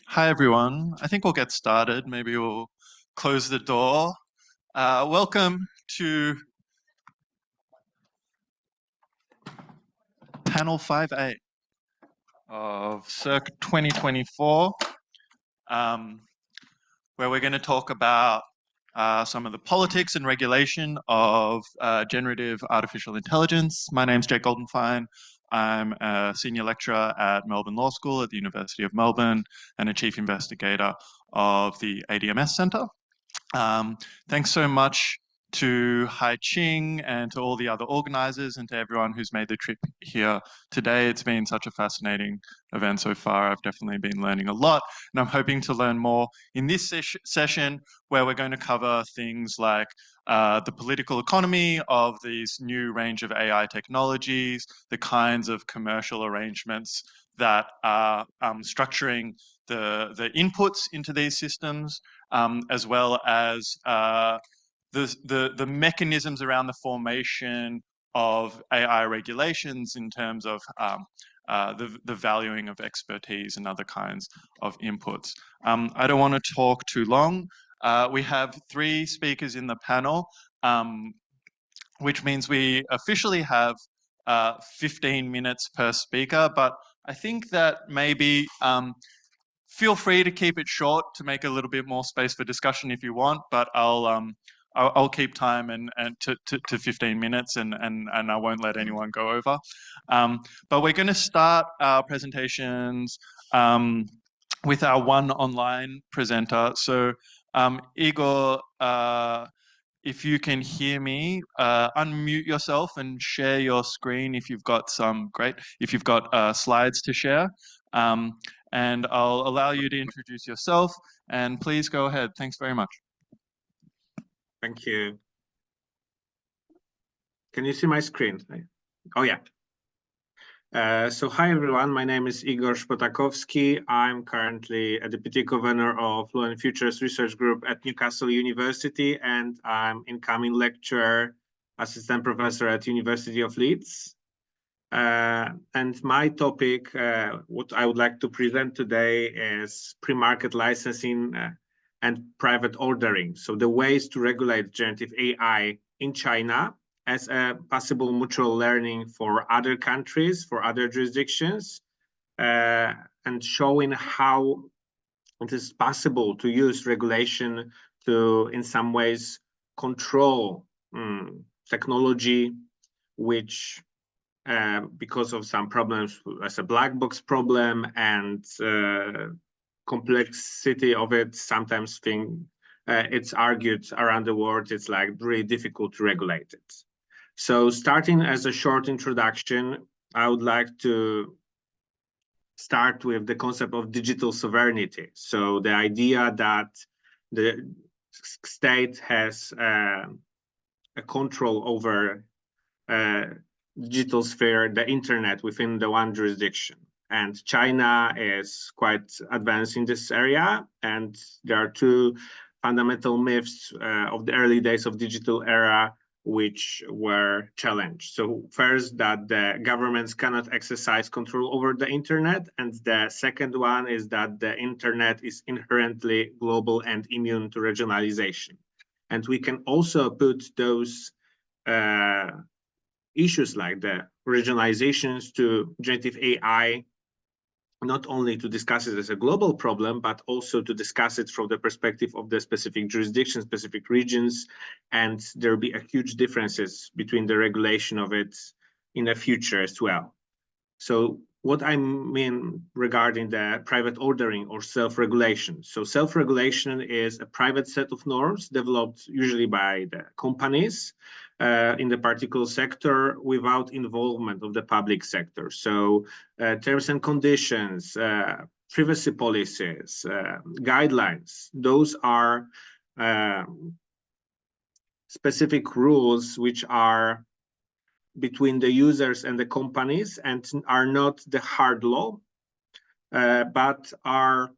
Hi, everyone. I think we'll get started. Maybe we'll close the door. Welcome to panel 5A of Circ 2024, where we're going to talk about some of the politics and regulation of generative artificial intelligence. My name's Jake Goldenfein. I'm a senior lecturer at Melbourne Law School at the University of Melbourne and a chief investigator of the ADM+S Centre. Thanks so much to Hai Ching and to all the other organizers and to everyone who's made the trip here today. It's been such a fascinating event so far. I've definitely been learning a lot, and I'm hoping to learn more in this session where we're going to cover things like the political economy of these new range of AI technologies, the kinds of commercial arrangements that are structuring the inputs into these systems, as well as the mechanisms around the formation of AI regulations in terms of the valuing of expertise and other kinds of inputs. I don't want to talk too long. We have 3 speakers in the panel, which means we officially have 15 minutes per speaker, but I think that maybe feel free to keep it short to make a little bit more space for discussion if you want, but I'll keep time and to 15 minutes and I won't let anyone go over. But we're going to start our presentations with our one online presenter. So Igor, if you can hear me, unmute yourself and share your screen if you've got slides to share. And I'll allow you to introduce yourself, and please go ahead. Thanks very much. Thank you. Can you see my screen? Oh, yeah. So hi, everyone. My name is Igor Szpotakowski. I'm currently a Deputy Governor of Law and Futures Research Group at Newcastle University, and I'm incoming lecturer, assistant professor at University of Leeds. And my topic, what I would like to present today is pre-market licensing and private ordering. So the ways to regulate generative AI in China as a possible mutual learning for other countries, for other jurisdictions, and showing how it is possible to use regulation to, in some ways, control technology, which because of some problems as a black box problem and complexity of it, sometimes it's argued around the world, it's like really difficult to regulate it. So starting as a short introduction, I would like to start with the concept of digital sovereignty. So the idea that the state has a control over digital sphere, the internet within the one jurisdiction. And China is quite advanced in this area. And there are 2 fundamental myths of the early days of digital era which were challenged. So first, that the governments cannot exercise control over the internet. And the second one is that the internet is inherently global and immune to regionalization. And we can also put those issues like the regionalizations to generative AI, not only to discuss it as a global problem, but also to discuss it from the perspective of the specific jurisdictions, specific regions, and there'll be a huge differences between the regulation of it in the future as well. So what I mean regarding the private ordering or self-regulation. So self-regulation is a private set of norms developed usually by the companies in the particular sector without involvement of the public sector. So terms and conditions, privacy policies, guidelines, those are specific rules which are between the users and the companies and are not the hard law, but are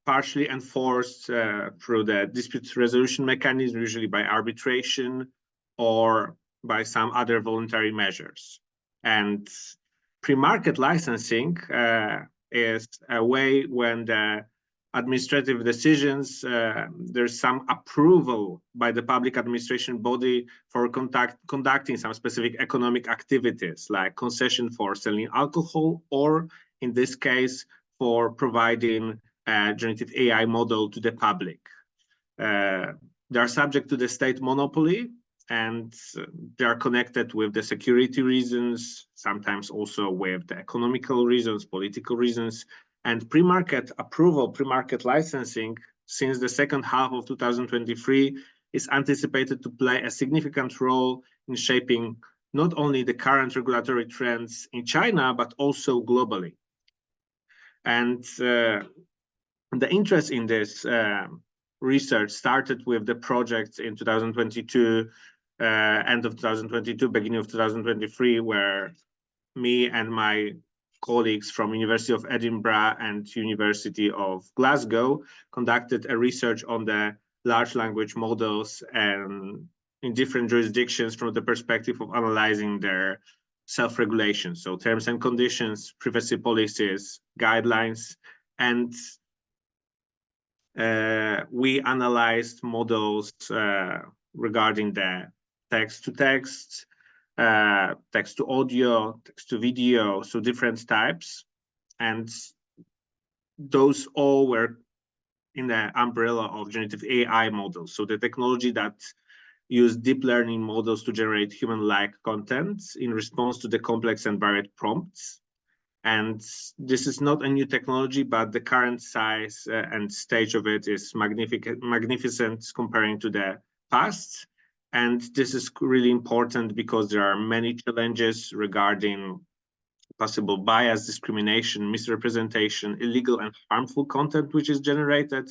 partially enforced through the dispute resolution mechanism, usually by arbitration or by some other voluntary measures. And pre-market licensing is a way when the administrative decisions. There's some approval by the public administration body for conducting some specific economic activities, like concession for selling alcohol, or in this case, for providing a generative AI model to the public. They are subject to the state monopoly, and they are connected with the security reasons, sometimes also with the economical reasons, political reasons, and pre-market approval, pre-market licensing since the second half of 2023 is anticipated to play a significant role in shaping not only the current regulatory trends in China, but also globally. And the interest in this research started with the project in 2022, end of 2022, beginning of 2023, where me and my colleagues from University of Edinburgh and University of Glasgow conducted a research on the large language models and in different jurisdictions from the perspective of analyzing their self-regulation, so terms and conditions, privacy policies, guidelines, and we analyzed models regarding the text-to-text, text-to-audio, text-to-video, so different types. And those all were in the umbrella of generative AI models. So the technology that used deep learning models to generate human-like content in response to the complex and varied prompts. And this is not a new technology, but the current size and stage of it is magnificent comparing to the past. And this is really important because there are many challenges regarding possible bias, discrimination, misrepresentation, illegal and harmful content which is generated.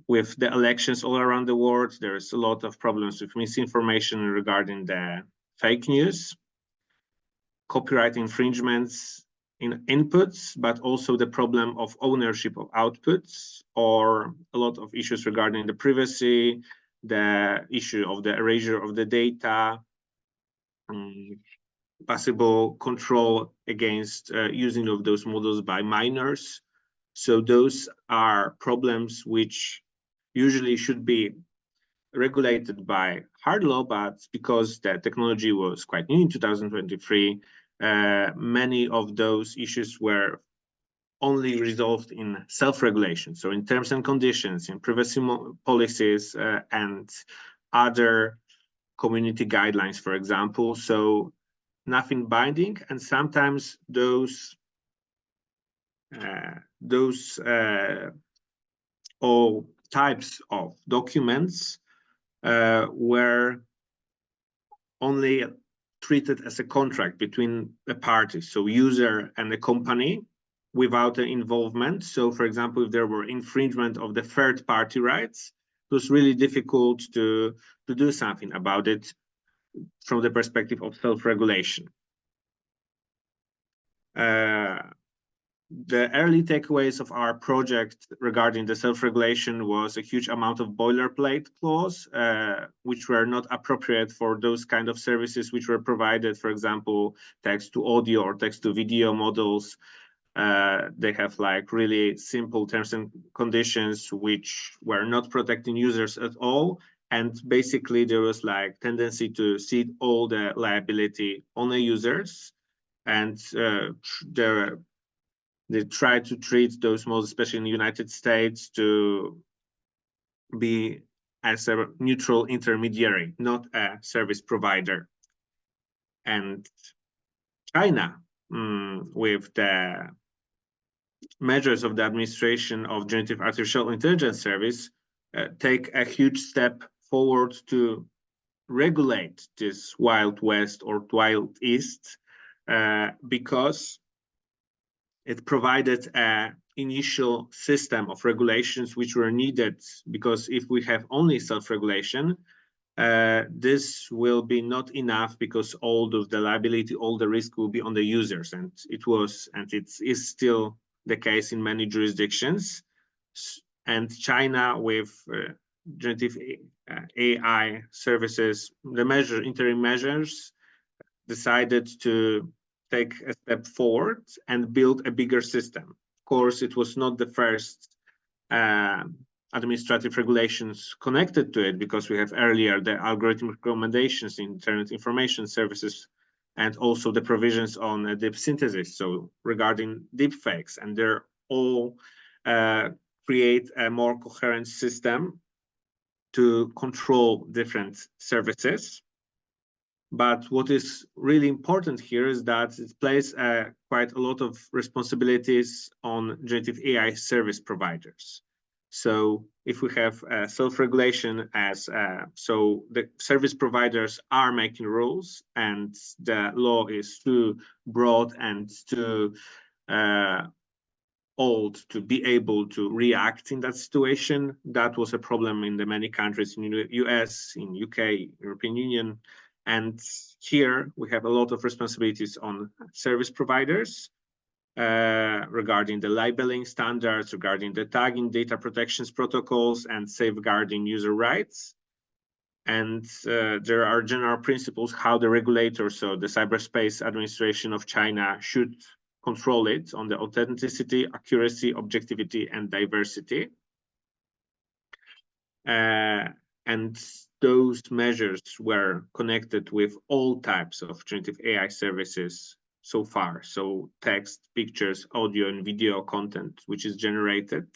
With the elections all around the world, there's a lot of problems with misinformation regarding the fake news, copyright infringements in inputs, but also the problem of ownership of outputs, or a lot of issues regarding the privacy, the issue of the erasure of the data, possible control against using of those models by minors. So those are problems which usually should be regulated by hard law, but because the technology was quite new in 2023, many of those issues were only resolved in self-regulation. So in terms and conditions, in privacy policies, and other community guidelines, for example. So nothing binding, and sometimes those all types of documents were only treated as a contract between the parties, so user and the company, without an involvement. So, for example, if there were infringement of the third-party rights, it was really difficult to do something about it from the perspective of self-regulation. The early takeaways of our project regarding the self-regulation was a huge amount of boilerplate clause, which were not appropriate for those kind of services which were provided, for example, text-to-audio or text-to-video models. They have like really simple terms and conditions which were not protecting users at all. And basically there was like tendency to cede all the liability on the users. And they try to treat those models, especially in the United States, to be as a neutral intermediary, not a service provider. And China, with the measures of the administration of generative artificial intelligence service, take a huge step forward to regulate this Wild West or Wild East, because it provided an initial system of regulations which were needed, because if we have only self-regulation, this will be not enough, because all of the liability, all the risk will be on the users. And it was, and it is still the case in many jurisdictions. And China, with generative AI services, the interim measures, decided to take a step forward and build a bigger system. Of course, it was not the first administrative regulations connected to it, because we have earlier the algorithmic recommendations in Internet Information Services, and also the provisions on deep synthesis, so regarding deepfakes, and they're all create a more coherent system to control different services. But what is really important here is that it places quite a lot of responsibilities on generative AI service providers. So if we have self-regulation as, so the service providers are making rules and the law is too broad and too old to be able to react in that situation. That was a problem in the many countries in the US, in UK, European Union. And here we have a lot of responsibilities on service providers regarding the labeling standards, regarding the tagging, data protections protocols, and safeguarding user rights. And there are general principles how the regulator, so the Cyberspace Administration of China, should control it on the authenticity, accuracy, objectivity, and diversity. And those measures were connected with all types of generative AI services so far. So text, pictures, audio, and video content, which is generated.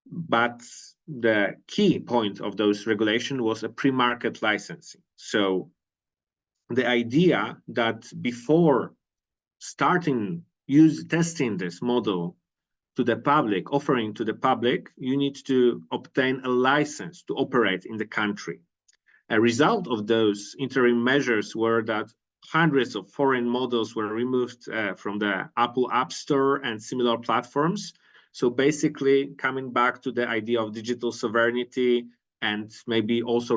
But the key point of those regulations was a pre-market licensing. So the idea that before starting testing this model to the public, offering to the public, you need to obtain a license to operate in the country. A result of those interim measures were that hundreds of foreign models were removed from the Apple App Store and similar platforms. So basically coming back to the idea of digital sovereignty and maybe also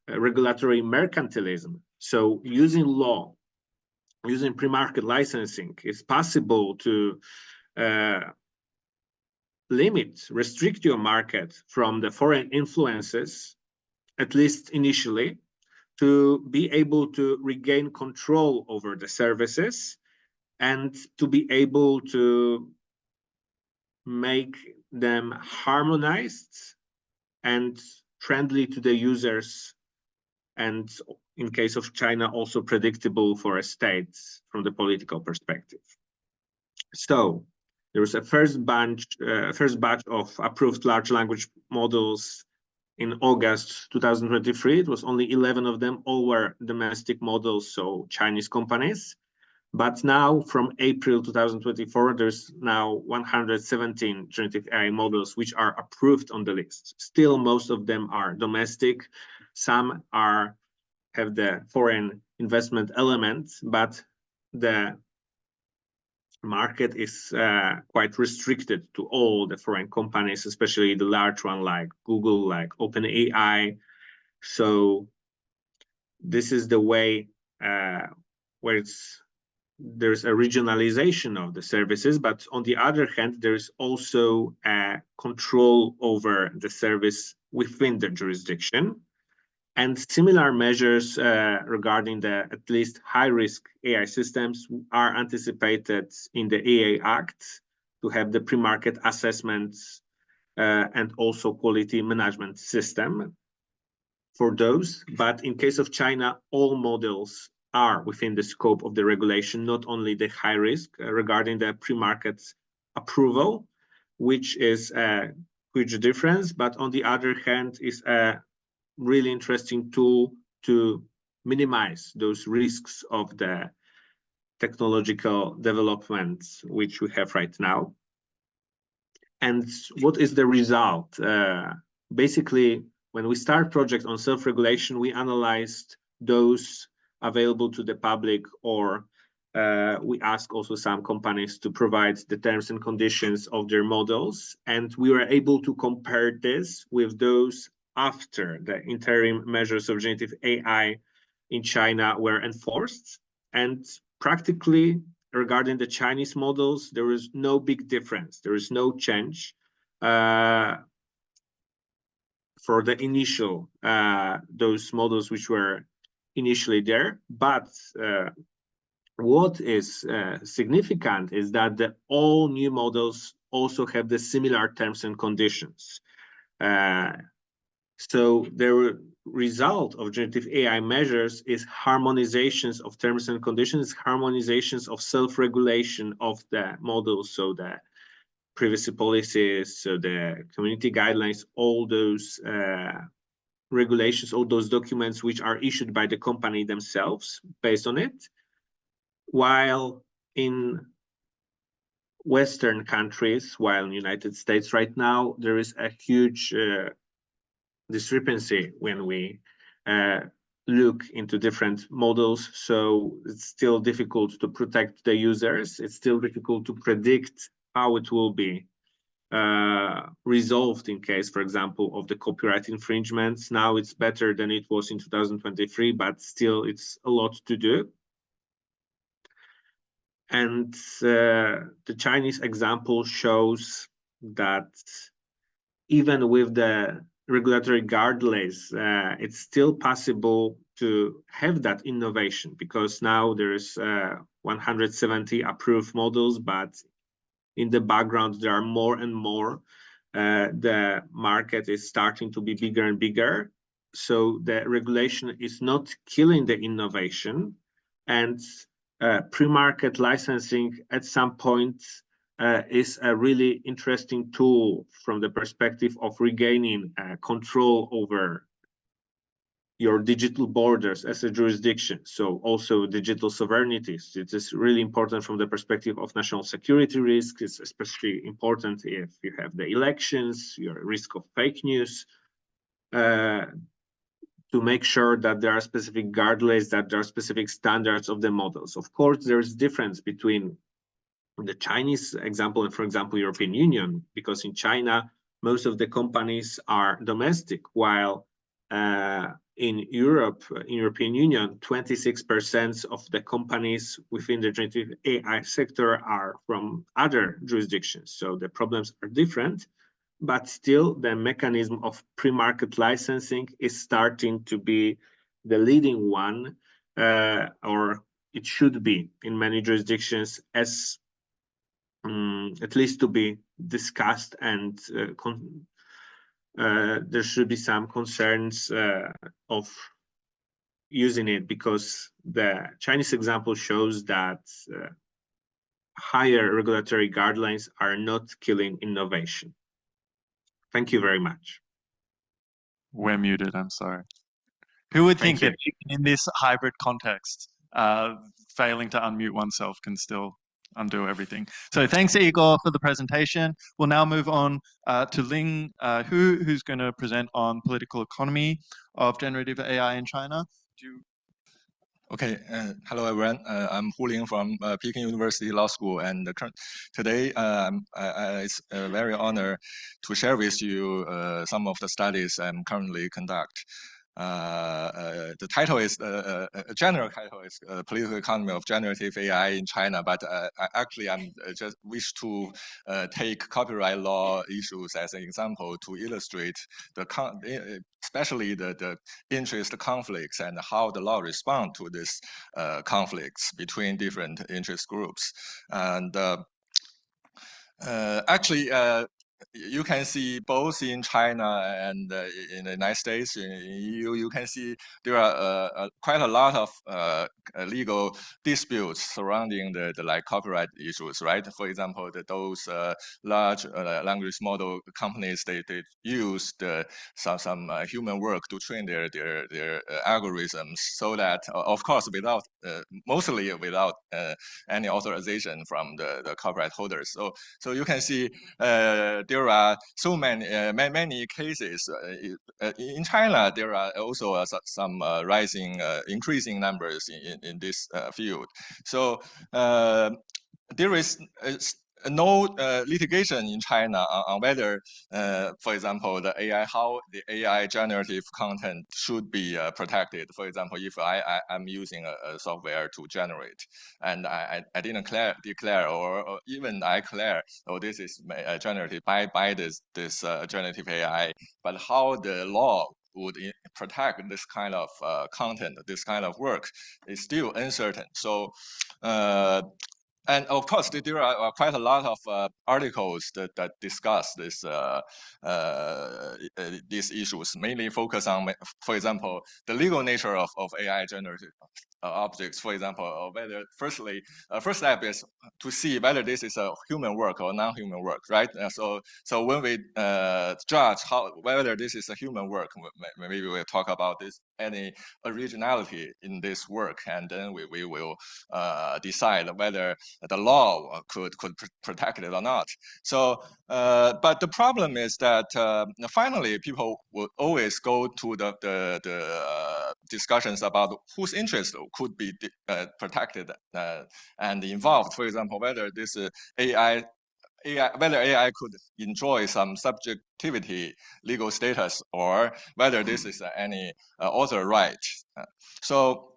regulatory mercantilism. So using law, using pre-market licensing, it's possible to restrict your market from the foreign influences, at least initially, to be able to regain control over the services and to be able to make them harmonized and friendly to the users, and in case of China, also predictable for a state from the political perspective. So there was a first batch of approved large language models in August 2023. It was only 11 of them, all were domestic models, so Chinese companies. But now from April 2024, there's now 117 generative AI models which are approved on the list. Still, most of them are domestic. Some have the foreign investment element, but the market is quite restricted to all the foreign companies, especially the large one like Google, like OpenAI. So this is the way where there's a regionalization of the services, but on the other hand, there's also a control over the service within the jurisdiction. And similar measures regarding the at least high-risk AI systems are anticipated in the AI Act to have the pre-market assessments and also quality management system for those. But in case of China, all models are within the scope of the regulation, not only the high risk regarding the pre-market approval, which is a huge difference, but on the other hand is a really interesting tool to minimize those risks of the technological developments which we have right now. And what is the result? Basically, when we start project on self-regulation, we analyzed those available to the public, or we ask also some companies to provide the terms and conditions of their models. And we were able to compare this with those after the interim measures of generative AI in China were enforced. And practically regarding the Chinese models, there is no big difference. There is no change for the initial, those models which were initially there. But what is significant is that all new models also have the similar terms and conditions. So the result of generative AI measures is harmonizations of terms and conditions, harmonizations of self-regulation of the models, so the privacy policies, so the community guidelines, all those regulations, all those documents which are issued by the company themselves based on it. While in Western countries, while in the United States right now, there is a huge discrepancy when we look into different models. So it's still difficult to protect the users. It's still difficult to predict how it will be resolved in case, for example, of the copyright infringements. Now it's better than it was in 2023, but still it's a lot to do. And the Chinese example shows that even with the regulatory guardrails, it's still possible to have that innovation, because now there's 170 approved models, but in the background there are more and more. The market is starting to be bigger and bigger, so the regulation is not killing the innovation, and pre-market licensing at some point is a really interesting tool from the perspective of regaining control over your digital borders as a jurisdiction. So also digital sovereignties. It is really important from the perspective of national security risks. It's especially important if you have the elections, your risk of fake news, to make sure that there are specific guardrails, that there are specific standards of the models. Of course, there is difference between the Chinese example and, for example, European Union, because in China, most of the companies are domestic, while in Europe, in European Union, 26% of the companies within the generative AI sector are from other jurisdictions. So the problems are different, but still the mechanism of pre-market licensing is starting to be the leading one, or it should be in many jurisdictions, as at least to be discussed, and there should be some concerns of using it, because the Chinese example shows that higher regulatory guidelines are not killing innovation. Thank you very much. We're muted, I'm sorry. Who would think Thank that in this hybrid context, failing to unmute oneself can still undo everything? So thanks, Igor, for the presentation. We'll now move on to Ling Hu, who's going to present on political economy of generative AI in China. Okay, hello everyone. I'm Hu Ling from Peking University Law School, and today it's a very honor to share with you some of the studies I'm currently conduct. The title is a general title is Political Economy of Generative AI in China, but actually I'm just wish to take copyright law issues as an example to illustrate especially the interest conflicts and how the law respond to these conflicts between different interest groups. And actually, you can see both in China and in the United States, in EU, you can see there are quite a lot of legal disputes surrounding the like copyright issues, right? For example, those large language model companies, they use some human work to train their algorithms, so that of course without mostly without any authorization from the copyright holders. So you can see there are so many cases. In China, there are also some increasing numbers in this field. So there is no litigation in China on whether, for example, how the AI generative content should be protected. For example, if I'm using a software to generate, and I didn't declare, or even I declare, oh, this is generated by this generative AI, but how the law would protect this kind of content, this kind of work, is still uncertain. So and of course, there are quite a lot of articles that discuss these issues, mainly focus on, for example, the legal nature of AI generated objects. For example, whether first step is to see whether this is a human work or non-human work, right? So when we judge whether this is a human work, maybe we'll talk about this, any originality in this work, and then we will decide whether the law could protect it or not. So, but the problem is that finally people will always go to the discussions about whose interest could be protected and involved. For example, whether this whether AI could enjoy some subjectivity legal status, or whether this is any author right. So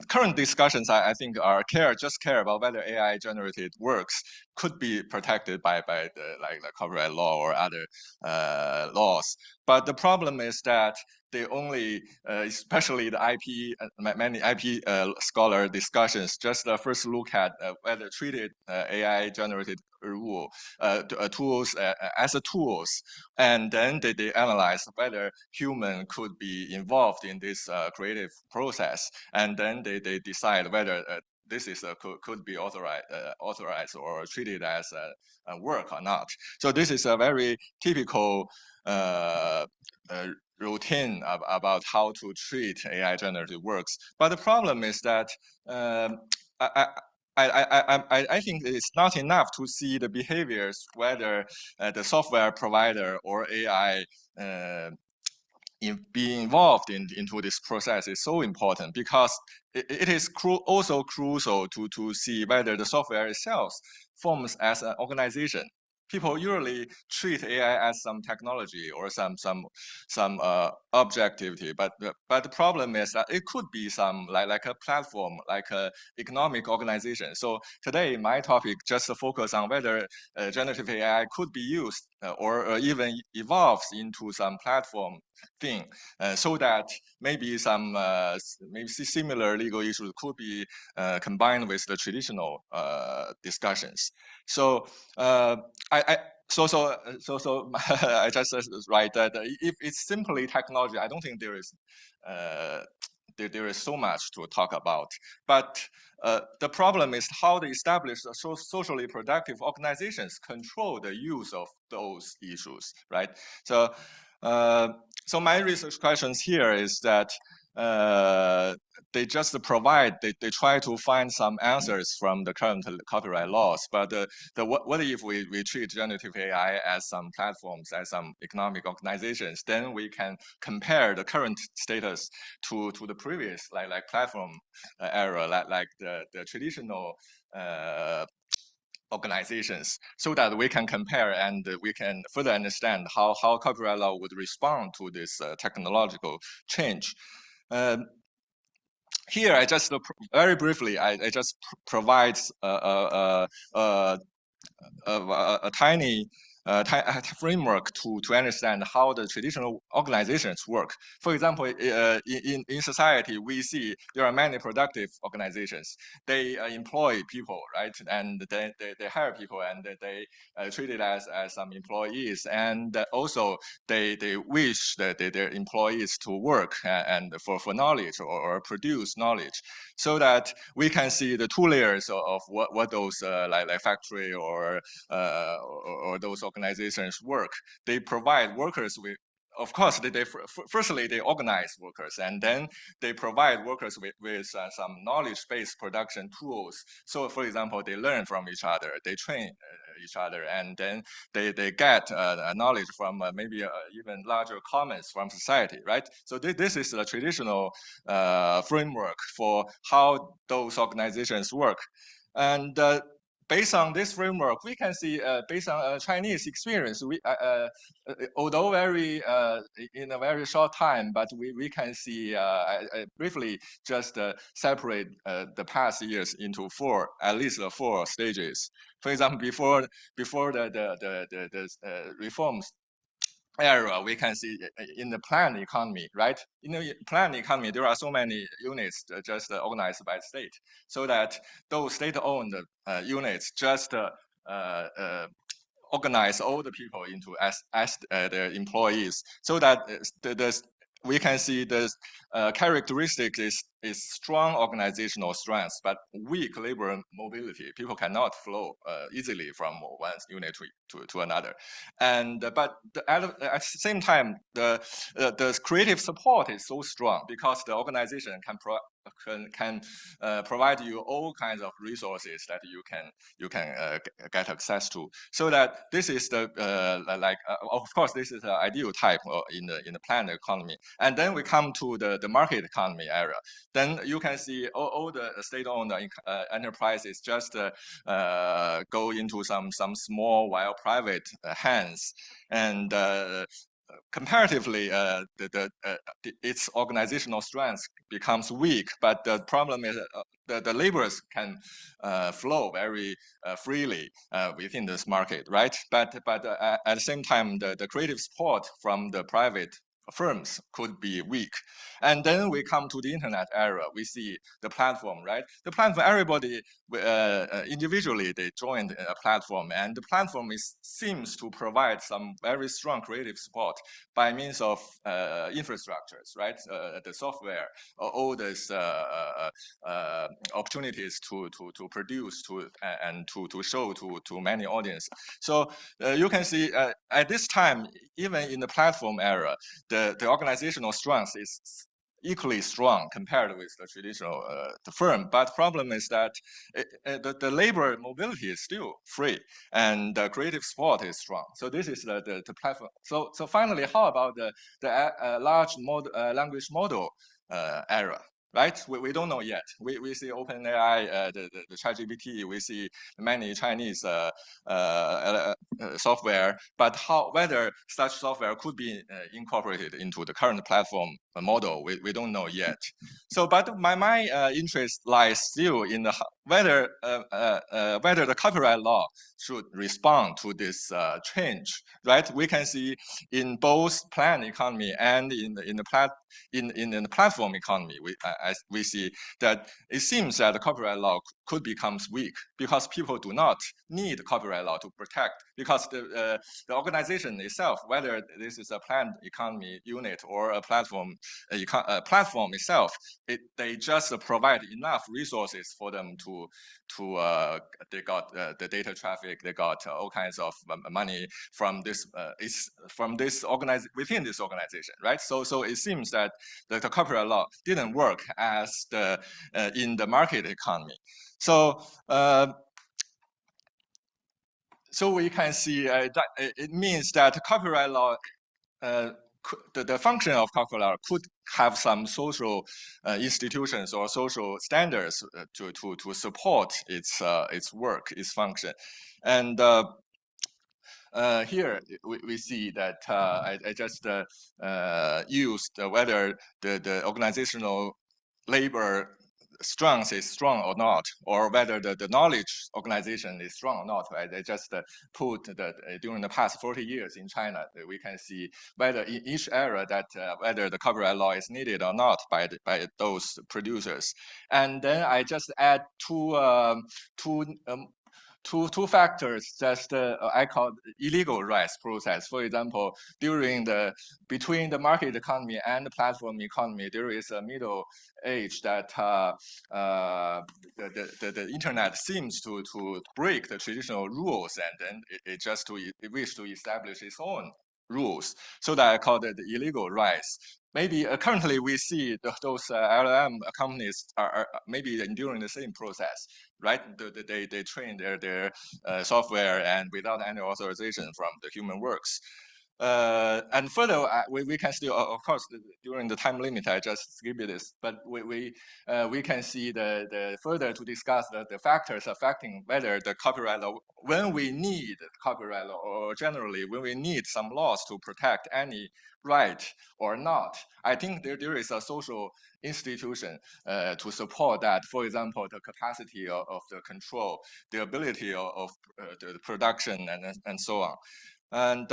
current discussions, I think, just care about whether AI generated works could be protected by the copyright law or other laws. But the problem is that they only, especially the IP, many IP scholar discussions, just first look at whether treated AI generated tools as a tools, and then they analyze whether human could be involved in this creative process, and then they decide whether this is could be authorized or treated as a work or not. So this is a very typical routine about how to treat AI generated works. But the problem is that I think it's not enough to see the behaviors, whether the software provider or AI being involved into this process is so important, because it is also crucial to see whether the software itself forms as an organization. People usually treat AI as some technology or some objectivity, but the problem is that it could be some like a platform, like a economic organization. So today my topic just focus on whether generative AI could be used or even evolves into some platform thing, so that maybe some maybe similar legal issues could be combined with the traditional discussions. So I I just write that if it's simply technology, I don't think there is there is so much to talk about. But the problem is how the established socially productive organizations control the use of those issues, right? So so my research questions here is that they just provide, they try to find some answers from the current copyright laws, but what if we treat generative AI as some platforms, as some economic organizations, then we can compare the current status to the previous like platform era, like the traditional organizations, so that we can compare and we can further understand how copyright law would respond to this technological change. Here, I just very briefly, I just provide a tiny framework to understand how the traditional organizations work. For example, in society, we see there are many productive organizations. They employ people, right? And they hire people, and they treat it as some employees. And also they wish that their employees to work and for knowledge or produce knowledge, so that we can see the two layers of what those like factory or those organizations work. They provide workers with, of course, firstly they organize workers, and then they provide workers with some knowledge-based production tools. So, for example, they learn from each other, they train each other, and then they get knowledge from maybe even larger comments from society, right? So this is the traditional framework for how those organizations work. And based on this framework, we can see, based on Chinese experience, we, although very in a very short time, but we can see, I briefly just separate the past years into at least four stages. For example, before the reforms area, we can see in the planned economy, right? In the planned economy, there are so many units just organized by state, so that those state-owned units just organize all the people into as their employees, so that we can see the characteristic is strong organizational strength, but weak labor mobility. People cannot flow easily from one unit to another. And but at the same time, the creative support is so strong because the organization can provide you all kinds of resources that you can get access to. So that this is the of course this is the ideal type in the planned economy. And then we come to the market economy area. Then you can see all the state-owned enterprises just go into some small while private hands, and comparatively, its organizational strength becomes weak. But the problem is the laborers can flow very freely within this market, right? But at the same time, the creative support from the private firms could be weak. And then we come to the internet era. We see the platform, right? The platform, everybody individually, they joined a platform, and the platform seems to provide some very strong creative support by means of infrastructures, right? The software, all these opportunities to produce and to show to many audience. So you can see at this time, even in the platform era, the organizational strength is equally strong compared with the traditional the firm. But problem is that the labor mobility is still free, and the creative support is strong. So this is the platform. So finally, how about the large language model era? Right, we don't know yet. We see OpenAI, the ChatGPT. We see many Chinese software, but whether such software could be incorporated into the current platform model, we don't know yet. So, but my interest lies still in the whether the copyright law should respond to this change, right? We can see in both planned economy and in the platform economy, we see that it seems that the copyright law could become weak because people do not need copyright law to protect, because the organization itself, whether this is a planned economy unit or a platform itself, they just provide enough resources for them to they got the data traffic, they got all kinds of money from this within this organization, right? So it seems that the copyright law didn't work as in the market economy. So so we can see that it means that copyright law, the function of copyright law could have some social institutions or social standards to support its work, its function. And here we see that I just used whether the organizational labor strength is strong or not, or whether the knowledge organization is strong or not. Right? I just put that during the past 40 years in China, we can see whether in each era that whether the copyright law is needed or not by those producers. And then I just add two factors just I call illegal rights process. For example, between the market economy and the platform economy, there is a middle age that the internet seems to break the traditional rules, and then it just wish to establish its own rules. So that I call it the illegal rights. Maybe currently we see those LLM companies are maybe during the same process, right? They train their software and without any authorization from the human works. And further, we can still, of course, during the time limit, I just skip this, but we can see the further to discuss the factors affecting whether the copyright law, when we need copyright law, or generally when we need some laws to protect any right or not. I think there is a social institution to support that. For example, the capacity of the control, the ability of the production, and so on. And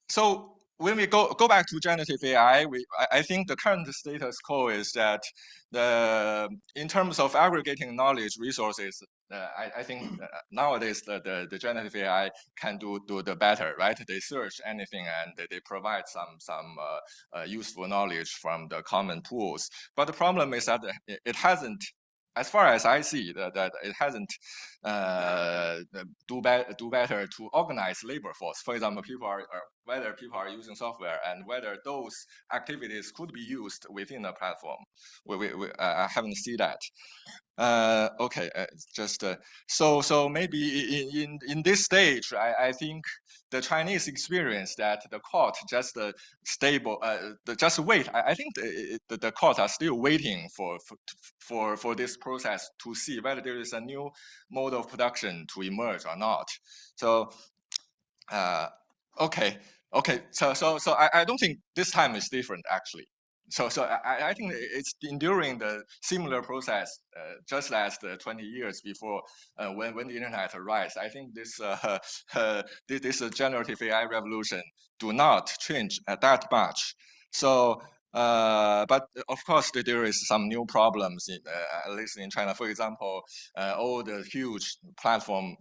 So when we go back to generative AI, I think the current status quo is that in terms of aggregating knowledge resources, I think nowadays the generative AI can do the better, right? They search anything and they provide some useful knowledge from the common pools. But the problem is that it hasn't, as far as I see, that it hasn't do better to organize labor force. For example, whether people are using software and whether those activities could be used within a platform. I haven't seen that. Okay, so maybe in this stage, I think the Chinese experience that the court just just wait. I think the court are still waiting for this process to see whether there is a new mode of production to emerge or not. So okay. So I don't think this time is different actually. So I think it's enduring the similar process just last 20 years before when the internet arose. I think this this generative AI revolution do not change that much. So but of course there is some new problems at least in China. For example, all the huge platform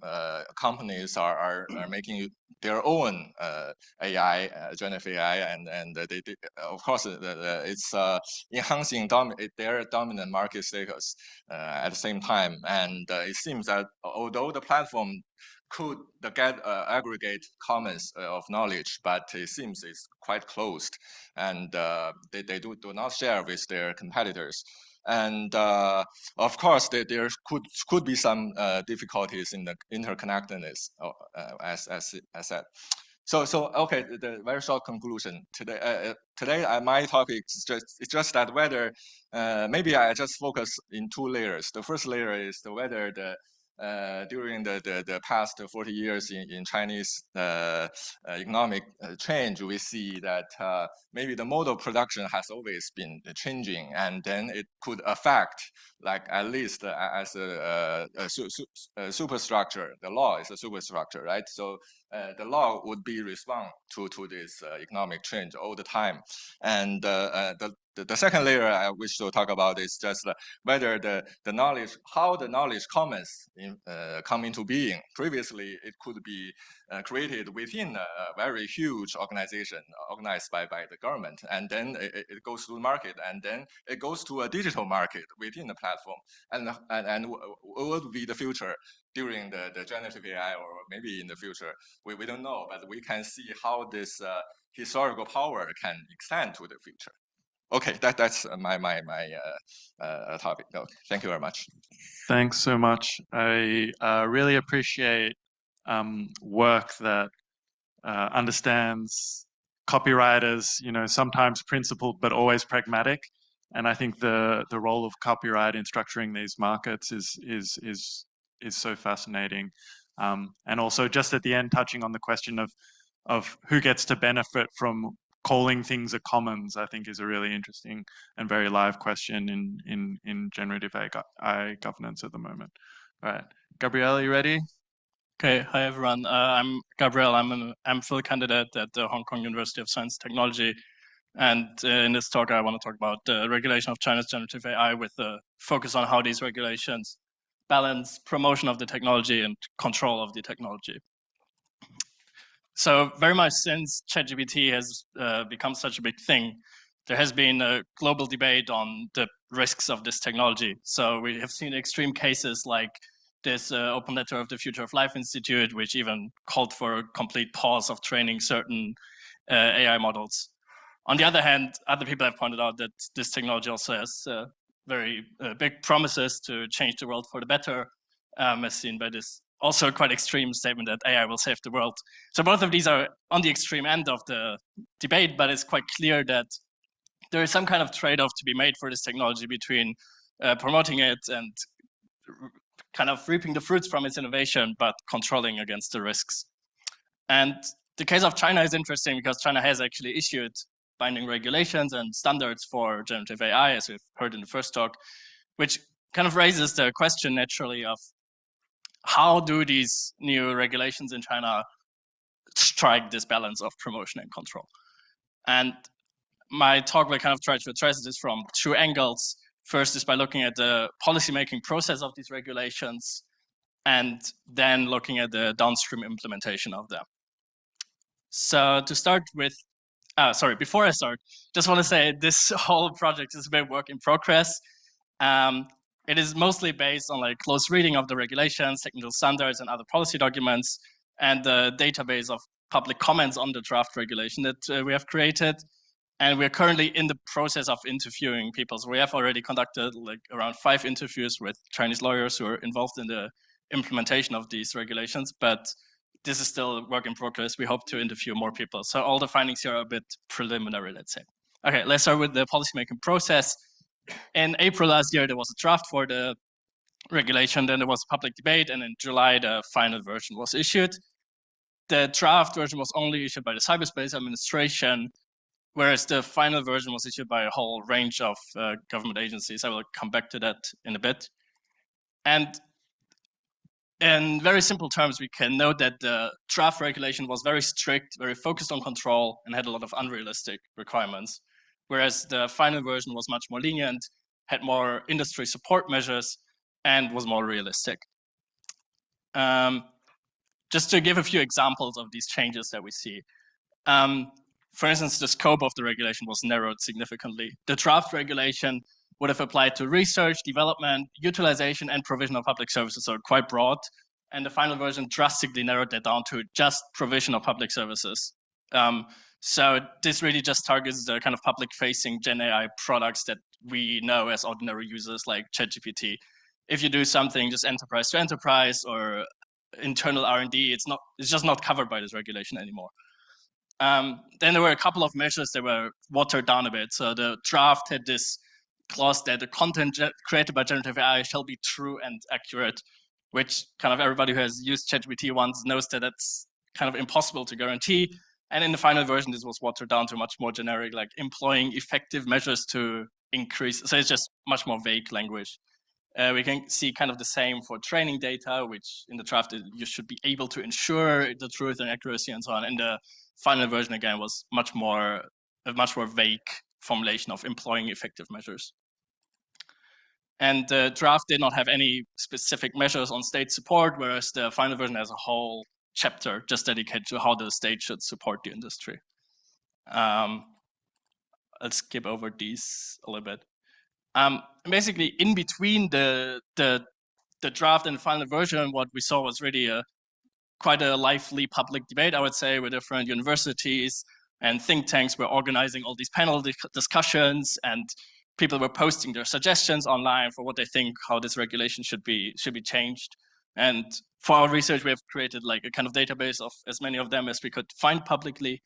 companies are making their own AI, generative AI, and they of course it's enhancing their dominant market status at the same time. And it seems that although the platform could get aggregate commons of knowledge, but it seems it's quite closed, and they do not share with their competitors. And of course, there could be some difficulties in the interconnectedness, as said. So okay, the very short conclusion today. Today, my topic is just that whether maybe I just focus in two layers. The first layer is whether during the past 40 years in Chinese economic change, we see that maybe the mode of production has always been changing, and then it could affect, like at least as a superstructure. The law is a superstructure, right? So the law would be respond to this economic change all the time. And the second layer I wish to talk about is just whether the knowledge, how the knowledge commons come into being. Previously, it could be created within a very huge organization organized by the government, and then it goes to the market, and then it goes to a digital market within the platform. And what would be the future during the generative AI, or maybe in the future? We don't know, but we can see how this historical power can extend to the future. Okay, that's my topic. Okay, thank you very much. Thanks so much. I really appreciate work that understands copyright as, sometimes principled but always pragmatic. And I think the role of copyright in structuring these markets is so fascinating. And also just at the end, touching on the question of who gets to benefit from calling things a commons, I think is a really interesting and very live question in generative AI governance at the moment. All right, Gabriel, you ready? Okay, hi everyone. I'm Gabriel. I'm an MPhil candidate at the Hong Kong University of Science and Technology. And in this talk, I want to talk about the regulation of China's generative AI with a focus on how these regulations balance promotion of the technology and control of the technology. So very much since ChatGPT has become such a big thing, there has been a global debate on the risks of this technology. So we have seen extreme cases like this open letter of the Future of Life Institute, which even called for a complete pause of training certain AI models. On the other hand, other people have pointed out that this technology also has very big promises to change the world for the better, as seen by this also quite extreme statement that AI will save the world. So both of these are on the extreme end of the debate, but it's quite clear that there is some kind of trade-off to be made for this technology between promoting it and kind of reaping the fruits from its innovation, but controlling against the risks. And the case of China is interesting because China has actually issued binding regulations and standards for generative AI, as we've heard in the first talk, which kind of raises the question naturally of how do these new regulations in China strike this balance of promotion and control. And my talk will kind of try to address this from two angles. First is by looking at the policymaking process of these regulations, and then looking at the downstream implementation of them. So to start with, before I start, just want to say this whole project is a bit work in progress. It is mostly based on like close reading of the regulations, technical standards, and other policy documents, and the database of public comments on the draft regulation that we have created. And we're currently in the process of interviewing people. So we have already conducted like around 5 interviews with Chinese lawyers who are involved in the implementation of these regulations, but this is still a work in progress. We hope to interview more people. So all the findings here are a bit preliminary, let's say. Okay, let's start with the policymaking process. In April last year, there was a draft for the regulation, then there was a public debate, and in July, the final version was issued. The draft version was only issued by the Cyberspace Administration, whereas the final version was issued by a whole range of government agencies. I will come back to that in a bit. And in very simple terms, we can note that the draft regulation was very strict, very focused on control, and had a lot of unrealistic requirements, whereas the final version was much more lenient, had more industry support measures, and was more realistic. Just to give a few examples of these changes that we see. For instance, the scope of the regulation was narrowed significantly. The draft regulation would have applied to research, development, utilization, and provision of public services, so quite broad. And the final version drastically narrowed that down to just provision of public services. So this really just targets the kind of public-facing Gen AI products that we know as ordinary users, like ChatGPT. If you do something just enterprise to enterprise or internal R&D, it's just not covered by this regulation anymore. Then there were a couple of measures that were watered down a bit. So the draft had this clause that the content created by generative AI shall be true and accurate, which kind of everybody who has used ChatGPT once knows that that's kind of impossible to guarantee. And in the final version, this was watered down to much more generic, like employing effective measures to increase. So it's just much more vague language. We can see kind of the same for training data, which in the draft, you should be able to ensure the truth and accuracy and so on. And the final version, again, was a much more vague formulation of employing effective measures. And the draft did not have any specific measures on state support, whereas the final version has a whole chapter just dedicated to how the state should support the industry. I'll skip over these a little bit. Basically, in between the draft and the final version, what we saw was really quite a lively public debate, I would say, where different universities and think tanks were organizing all these panel discussions, and people were posting their suggestions online for what they think how this regulation should be changed. And for our research, we have created like a kind of database of as many of them as we could find publicly.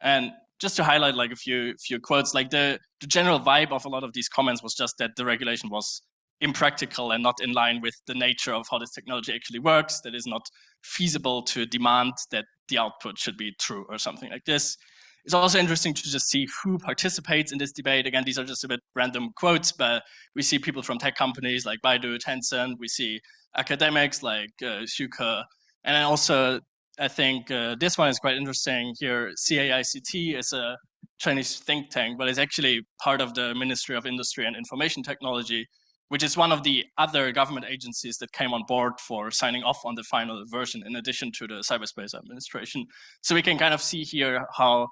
And just to highlight like a few quotes, like the general vibe of a lot of these comments was just that the regulation was impractical and not in line with the nature of how this technology actually works, that is not feasible to demand that the output should be true or something like this. It's also interesting to just see who participates in this debate. Again, these are just a bit random quotes, but we see people from tech companies like Baidu, Tencent, we see academics like Shuke, and then also I think this one is quite interesting here. CAICT is a Chinese think tank, but it's actually part of the Ministry of Industry and Information Technology, which is one of the other government agencies that came on board for signing off on the final version, in addition to the Cyberspace Administration. So we can kind of see here how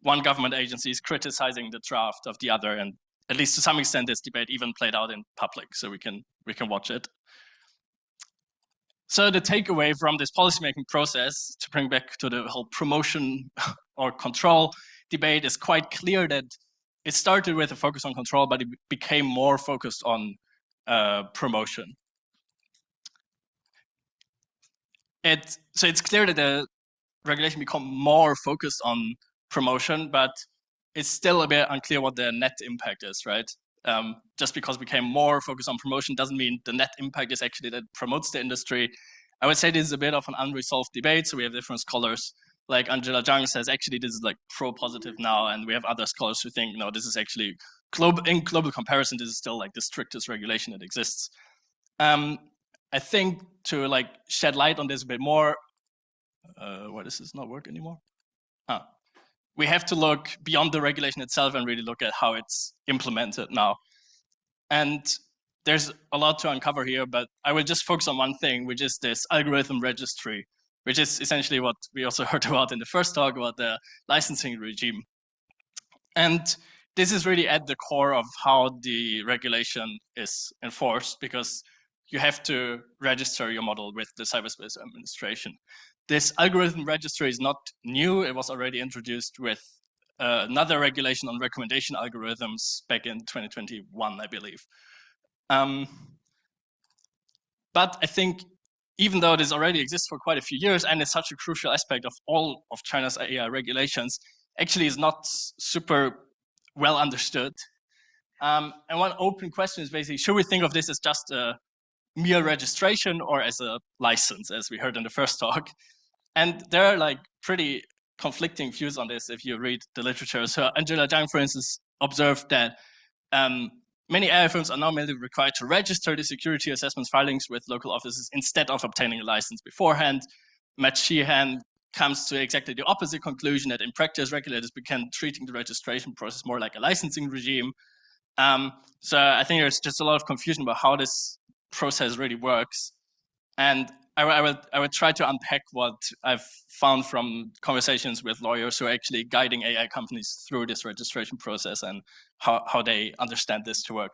one government agency is criticizing the draft of the other, and at least to some extent, this debate even played out in public, so we can watch it. So the takeaway from this policymaking process, to bring back to the whole promotion or control debate, is quite clear that it started with a focus on control, but it became more focused on promotion. So it's clear that the regulation become more focused on promotion, but it's still a bit unclear what the net impact is, right? Just because we became more focused on promotion doesn't mean the net impact is actually that it promotes the industry. I would say this is a bit of an unresolved debate. So we have different scholars, like Angela Zhang says, actually this is like pro-positive now, and we have other scholars who think, no, this is actually in global comparison, this is still like the strictest regulation that exists. I think to like shed light on this a bit more, Why does this not work anymore? We have to look beyond the regulation itself and really look at how it's implemented now. And there's a lot to uncover here, but I will just focus on one thing, which is this algorithm registry, which is essentially what we also heard about in the first talk about the licensing regime. And this is really at the core of how the regulation is enforced, because you have to register your model with the Cyberspace Administration. This algorithm registry is not new. It was already introduced with another regulation on recommendation algorithms back in 2021, I believe. But I think even though this already exists for quite a few years and is such a crucial aspect of all of China's AI regulations, actually is not super well understood. And one open question is basically, should we think of this as just a mere registration or as a license, as we heard in the first talk? And there are like pretty conflicting views on this if you read the literature. So Angela Zhang, for instance, observed that many AI firms are now mainly required to register the security assessments filings with local offices instead of obtaining a license beforehand. Matt Sheehan comes to exactly the opposite conclusion, that in practice, regulators began treating the registration process more like a licensing regime. So I think there's just a lot of confusion about how this process really works. And I will try to unpack what I've found from conversations with lawyers who are actually guiding AI companies through this registration process and how they understand this to work.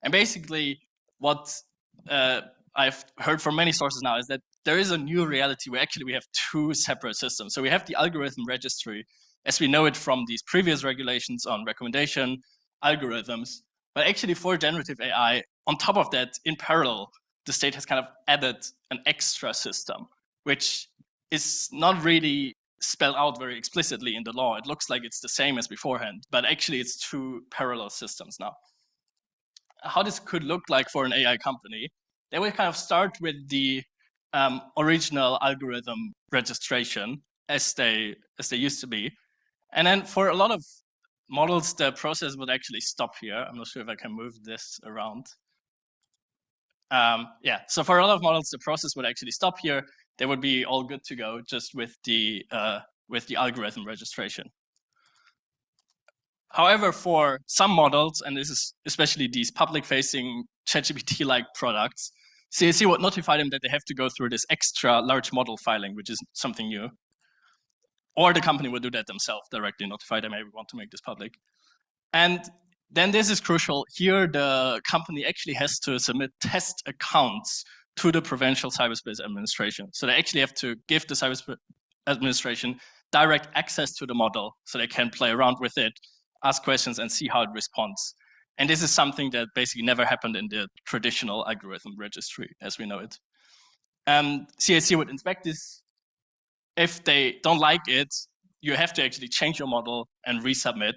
And basically, what I've heard from many sources now is that there is a new reality where actually we have two separate systems. So we have the algorithm registry, as we know it from these previous regulations on recommendation algorithms. But actually for generative AI, on top of that, in parallel, the state has kind of added an extra system, which is not really spelled out very explicitly in the law. It looks like it's the same as beforehand, but actually it's two parallel systems now. How this could look like for an AI company, they will kind of start with the original algorithm registration as they used to be. And then for a lot of models, the process would actually stop here. I'm not sure if I can move this around. Yeah, so for a lot of models, the process would actually stop here. They would be all good to go just with the algorithm registration. However, for some models, and this is especially these public-facing ChatGPT-like products, CAC would notify them that they have to go through this extra large model filing, which is something new. Or the company would do that themselves, directly notify them, hey, we want to make this public. And then this is crucial. Here, the company actually has to submit test accounts to the Provincial Cyberspace Administration. So they actually have to give the Cyberspace Administration direct access to the model so they can play around with it, ask questions, and see how it responds. And this is something that basically never happened in the traditional algorithm registry as we know it. CAC would inspect this. If they don't like it, you have to actually change your model and resubmit.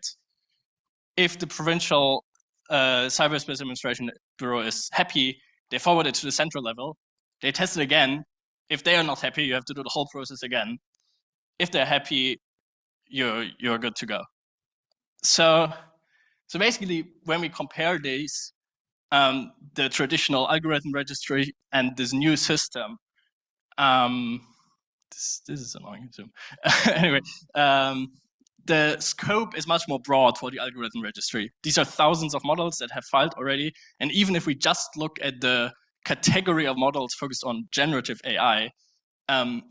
If the Provincial Cyberspace Administration Bureau is happy, they forward it to the central level. They test it again. If they are not happy, you have to do the whole process again. If they're happy, you're good to go. So basically, when we compare these, the traditional algorithm registry and this new system, this is annoying. So anyway, the scope is much more broad for the algorithm registry. These are thousands of models that have filed already. And even if we just look at the category of models focused on generative AI,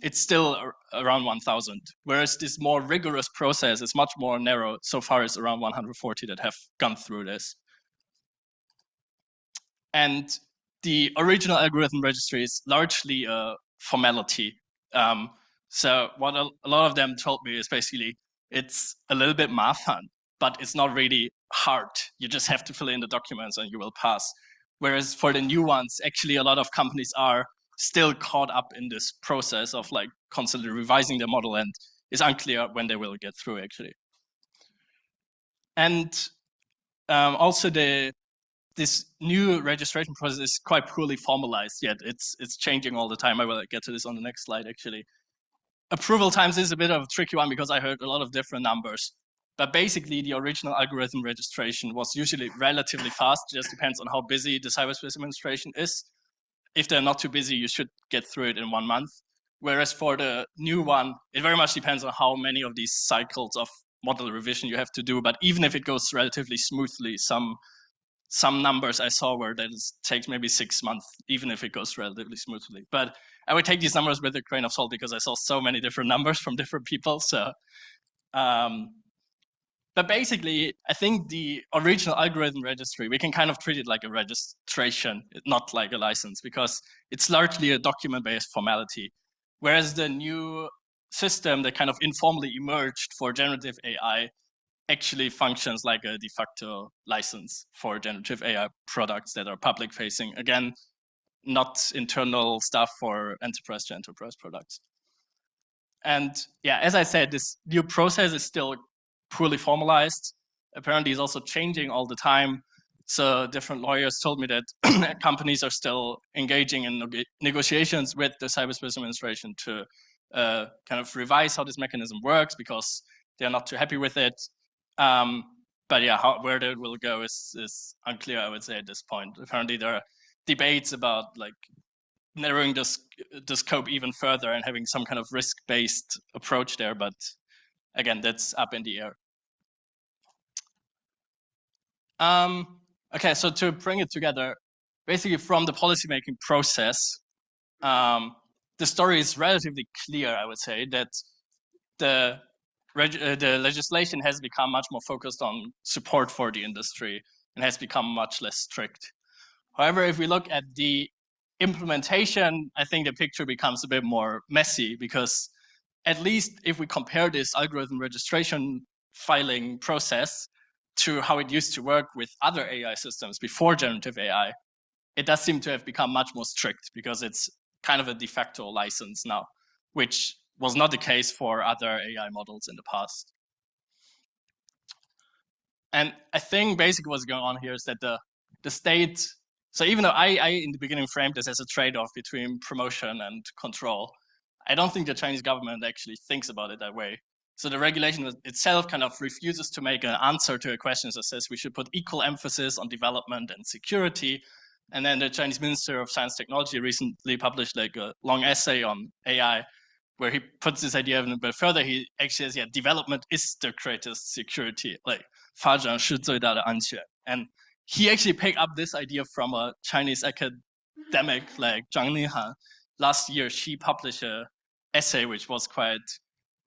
it's still around 1,000. Whereas this more rigorous process is much more narrow. So far, it's around 140 that have gone through this. And the original algorithm registry is largely a formality. So what a lot of them told me is basically, it's a little bit mafan, but it's not really hard. You just have to fill in the documents and you will pass. Whereas for the new ones, actually a lot of companies are still caught up in this process of like constantly revising their model, and it's unclear when they will get through actually. And also this new registration process is quite poorly formalized yet. It's changing all the time. I will get to this on the next slide actually. Approval times is a bit of a tricky one because I heard a lot of different numbers. But basically, the original algorithm registration was usually relatively fast. It just depends on how busy the Cyberspace Administration is. If they're not too busy, you should get through it in 1 month. Whereas for the new one, it very much depends on how many of these cycles of model revision you have to do. But even if it goes relatively smoothly, some numbers I saw where that takes maybe 6 months, even if it goes relatively smoothly. But I would take these numbers with a grain of salt because I saw so many different numbers from different people. So, but basically, I think the original algorithm registry, we can kind of treat it like a registration, not like a license, because it's largely a document-based formality. Whereas the new system that kind of informally emerged for generative AI actually functions like a de facto license for generative AI products that are public facing. Again, not internal stuff for enterprise to enterprise products. And yeah, as I said, this new process is still poorly formalized. Apparently it's also changing all the time. So different lawyers told me that companies are still engaging in negotiations with the Cyberspace Administration to kind of revise how this mechanism works because they're not too happy with it. But yeah, where that will go is unclear, I would say, at this point. Apparently there are debates about like narrowing the scope even further and having some kind of risk-based approach there, but again, that's up in the air. Okay, so to bring it together, basically from the policymaking process, the story is relatively clear, I would say, that the legislation has become much more focused on support for the industry and has become much less strict. However, if we look at the implementation, I think the picture becomes a bit more messy because at least if we compare this algorithm registration filing process to how it used to work with other AI systems before generative AI, it does seem to have become much more strict because it's kind of a de facto license now, which was not the case for other AI models in the past. And I think basically what's going on here is that the state, so even though I in the beginning framed this as a trade-off between promotion and control, I don't think the Chinese government actually thinks about it that way. So the regulation itself kind of refuses to make an answer to a question that says we should put equal emphasis on development and security. And then the Chinese Minister of Science and Technology recently published like a long essay on AI where he puts this idea even a bit further. He actually says, yeah, development is the greatest security, like 发展是最大的安全. And he actually picked up this idea from a Chinese academic like Zhang Linghan. Last year, she published an essay which was quite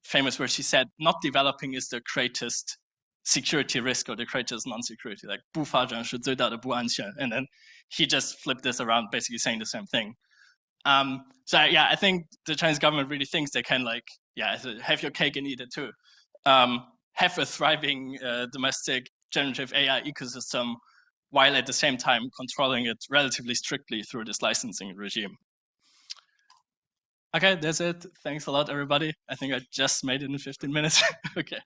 famous where she said, not developing is the greatest security risk or the greatest non-security, like 不发展是最大的不安全. And then he just flipped this around, basically saying the same thing. So yeah, I think the Chinese government really thinks they can like, yeah, have your cake and eat it too. Have a thriving domestic generative AI ecosystem while at the same time controlling it relatively strictly through this licensing regime. Okay, that's it. Thanks a lot, everybody. I think I just made it in 15 minutes. Okay.